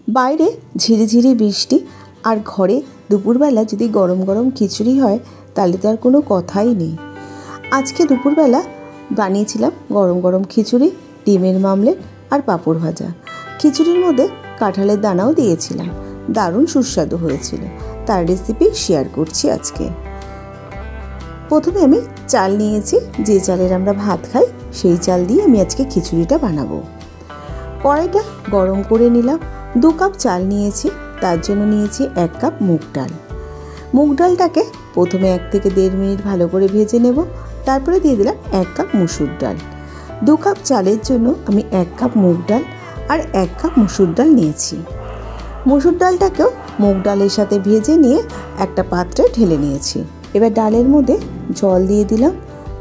বাইরে ঝিরিঝিরি বৃষ্টি আর ঘরে দুপুরবেলা যদি গরম গরম খিচুড়ি হয় তাহলে তো আর কোনো কথাই নেই। আজকে দুপুরবেলা বানিয়েছিলাম গরম গরম খিচুড়ি, ডিমের মামলেট আর পাঁপড় ভাজা। খিচুড়ির মধ্যে কাঁঠালের দানাও দিয়েছিলাম, দারুণ সুস্বাদু হয়েছিল। তার রেসিপি শেয়ার করছি আজকে। প্রথমে আমি চাল নিয়েছি, যে চালের আমরা ভাত খাই সেই চাল দিয়ে আমি আজকে খিচুড়িটা বানাবো। কড়াইটা গরম করে নিলাম। 2 কাপ চাল নিয়েছি, তার জন্য নিয়েছি 1 কাপ মুগ ডাল। মুগ ডালটাকে প্রথমে 1 থেকে 1.5 মিনিট ভালো করে ভেজে নেব। তারপরে দিয়ে দিলাম 1 কাপ মুসুর ডাল। 2 কাপ চালের জন্য আমি 1 কাপ মুগ ডাল আর 1 কাপ মুসুর ডাল নিয়েছি। মুসুর ডালটাকেও মুগ ডালের সাথে ভেজে নিয়ে একটা পাত্রে ঢেলে নিয়েছি। এবার ডালের মধ্যে জল দিয়ে দিলাম।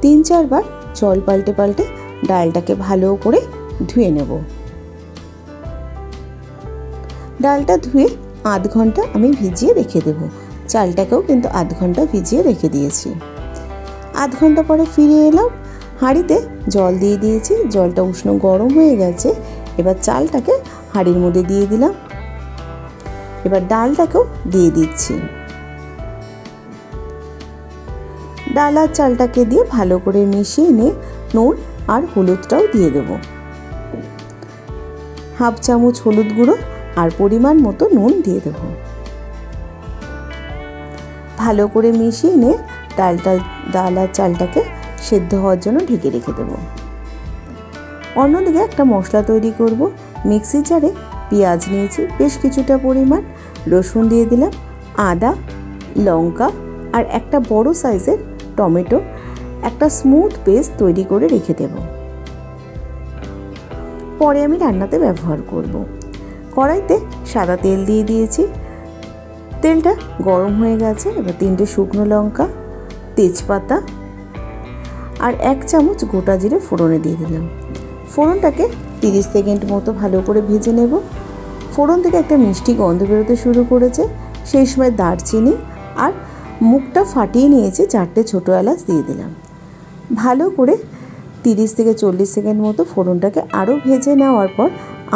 3-4 বার জল পাল্টে পাল্টে ডালটাকে ভালো করে ধুয়ে নেব। ডালটা ধুয়ে আধ ঘন্টা আমি ভিজিয়ে রেখে দেব। চালটাকেও কিন্তু আধ ঘন্টা ভিজিয়ে রেখে দিয়েছি। আধ ঘন্টা পরে ফিরে এলাম। হাঁড়িতে জল দিয়ে দিয়েছি, জলটা উষ্ণ গরম হয়ে গেছে। এবার চালটাকে হাঁড়ির মধ্যে দিয়ে দিলাম। এবার ডালটাকেও দিয়ে দিচ্ছি। ডাল আর চালটাকে দিয়ে ভালো করে মিশিয়ে নিয়ে নুন আর হলুদটাও দিয়ে দেব। 1/2 চামচ হলুদ গুঁড়ো আর পরিমাণ মতো নুন দিয়ে দেব। ভালো করে মিশিয়ে নিয়ে ডাল আর চালটাকে সেদ্ধ হওয়ার জন্য ঢেকে রেখে দেব। অন্যদিকে একটা মশলা তৈরি করব। মিক্সি জারে পেঁয়াজ নিয়েছি বেশ কিছুটা পরিমাণ, রসুন দিয়ে দিলাম, আদা, লঙ্কা আর একটা বড় সাইজের টমেটো, একটা স্মুথ পেস্ট তৈরি করে রেখে দেব। পরে আমি রান্নাতে ব্যবহার করব। কড়াইতে সাদা তেল দিয়ে দিয়েছি। তেলটা গরম হয়ে গেছে। এবার 3টে শুকনো লঙ্কা, তেজপাতা আর 1 চামচ গোটা জিরে ফোড়নে দিয়ে দিলাম। ফোড়নটাকে 30 সেকেন্ড মতো ভালো করে ভেজে নেব। ফোড়ন থেকে একটা মিষ্টি গন্ধ বেরোতে শুরু করেছে। সেই সময় দারচিনি আর মুখটা ফাটিয়ে নিয়েছি 4টে ছোটো এলাচ দিয়ে দিলাম। ভালো করে 30 থেকে 40 সেকেন্ড মতো ফোড়নটাকে আরও ভেজে নেওয়ার পর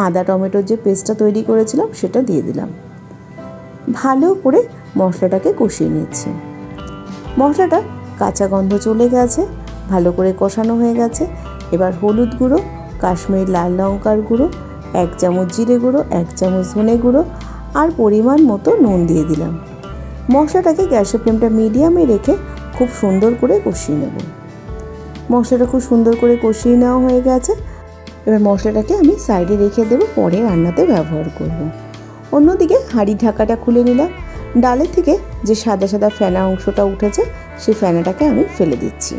আদা টমেটোর যে পেস্টটা তৈরি করেছিলাম সেটা দিয়ে দিলাম। ভালো করে মশলাটাকে কষিয়ে নিচ্ছি। মশলাটা কাঁচা গন্ধ চলে গেছে, ভালো করে কষানো হয়ে গেছে। এবার হলুদ গুঁড়ো, কাশ্মীরি লাল লঙ্কার গুঁড়ো, 1 চামচ জিরে গুঁড়ো, 1 চামচ ধনে গুঁড়ো আর পরিমাণ মতো নুন দিয়ে দিলাম। মশলাটাকে গ্যাসের ফ্লেমটা মিডিয়ামে রেখে খুব সুন্দর করে কষিয়ে নেব। মশলাটা খুব সুন্দর করে কষিয়ে নেওয়া হয়ে গেছে। এবার মশলাটাকে আমি সাইডে রেখে দেবো, পরে রান্নাতে ব্যবহার করব। অন্যদিকে হাঁড়ির ঢাকাটা খুলে নিলাম। ডালের থেকে যে সাদা সাদা ফেনা অংশটা উঠেছে সেই ফেনাটাকে আমি ফেলে দিচ্ছি।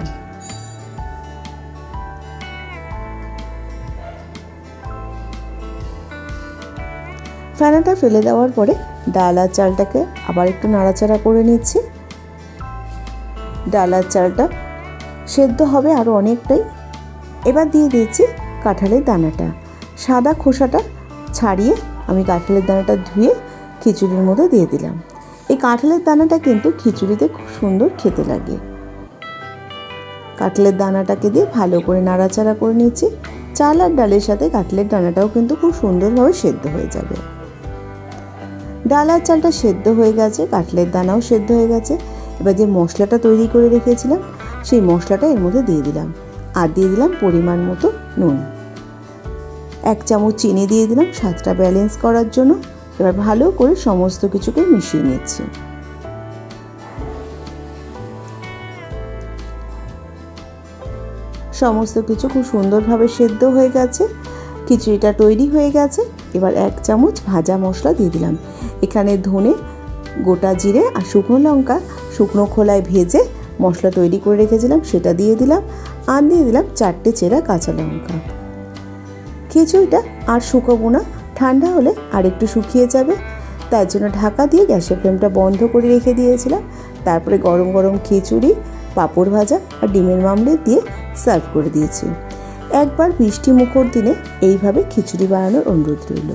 ফেনাটা ফেলে দেওয়ার পরে ডাল আর চালটাকে আবার একটু নাড়াচাড়া করে নিচ্ছি। ডাল আর চালটা সেদ্ধ হবে আরও অনেকটাই। এবার দিয়ে দিচ্ছি কাঁঠালের দানাটা। সাদা খোসাটা ছাড়িয়ে আমি কাঁঠালের দানাটা ধুয়ে খিচুড়ির মধ্যে দিয়ে দিলাম। এই কাঁঠালের দানাটা কিন্তু খিচুড়িতে খুব সুন্দর খেতে লাগে। কাঁঠালের দানাটাকে দিয়ে ভালো করে নাড়াচাড়া করে নিচ্ছি। চাল আর ডালের সাথে কাঁঠালের দানাটাও কিন্তু খুব সুন্দরভাবে সেদ্ধ হয়ে যাবে। ডাল আর চালটা সেদ্ধ হয়ে গেছে, কাঁঠালের দানাও সেদ্ধ হয়ে গেছে। এবার যে মশলাটা তৈরি করে রেখেছিলাম সেই মশলাটা এর মধ্যে দিয়ে দিলাম আর দিয়ে দিলাম পরিমাণ মতো নুন। 1 চামচ চিনি দিয়ে দিলাম স্বাদটা ব্যালেন্স করার জন্য। এবার ভালো করে সমস্ত কিছুকে মিশিয়ে নিচ্ছি। সমস্ত কিছু খুব সুন্দরভাবে সেদ্ধ হয়ে গেছে। খিচুড়িটা তৈরি হয়ে গেছে। এবার 1 চামচ ভাজা মশলা দিয়ে দিলাম। এখানে ধনে, গোটা জিরে আর শুকনো লঙ্কা শুকনো খোলায় ভেজে মশলা তৈরি করে রেখেছিলাম সেটা দিয়ে দিলাম আর দিয়ে দিলাম 4টে চেরা কাঁচা লঙ্কা। খিচুড়িটা আর শুকাবো না, ঠান্ডা হলে আর একটু শুকিয়ে যাবে। তার জন্য ঢাকা দিয়ে গ্যাসের ফ্লেমটা বন্ধ করে রেখে দিয়েছিলাম। তারপরে গরম গরম খিচুড়ি, পাঁপড় ভাজা আর ডিমের মামলেট দিয়ে সার্ভ করে দিয়েছি। একবার বৃষ্টি মুখর দিনে এইভাবে খিচুড়ি বানানোর অনুরোধ রইল।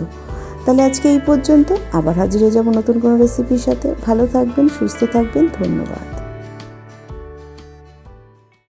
তাহলে আজকে এই পর্যন্ত। আবার হাজির হয়ে যাব নতুন কোনো রেসিপির সাথে। ভালো থাকবেন, সুস্থ থাকবেন। ধন্যবাদ।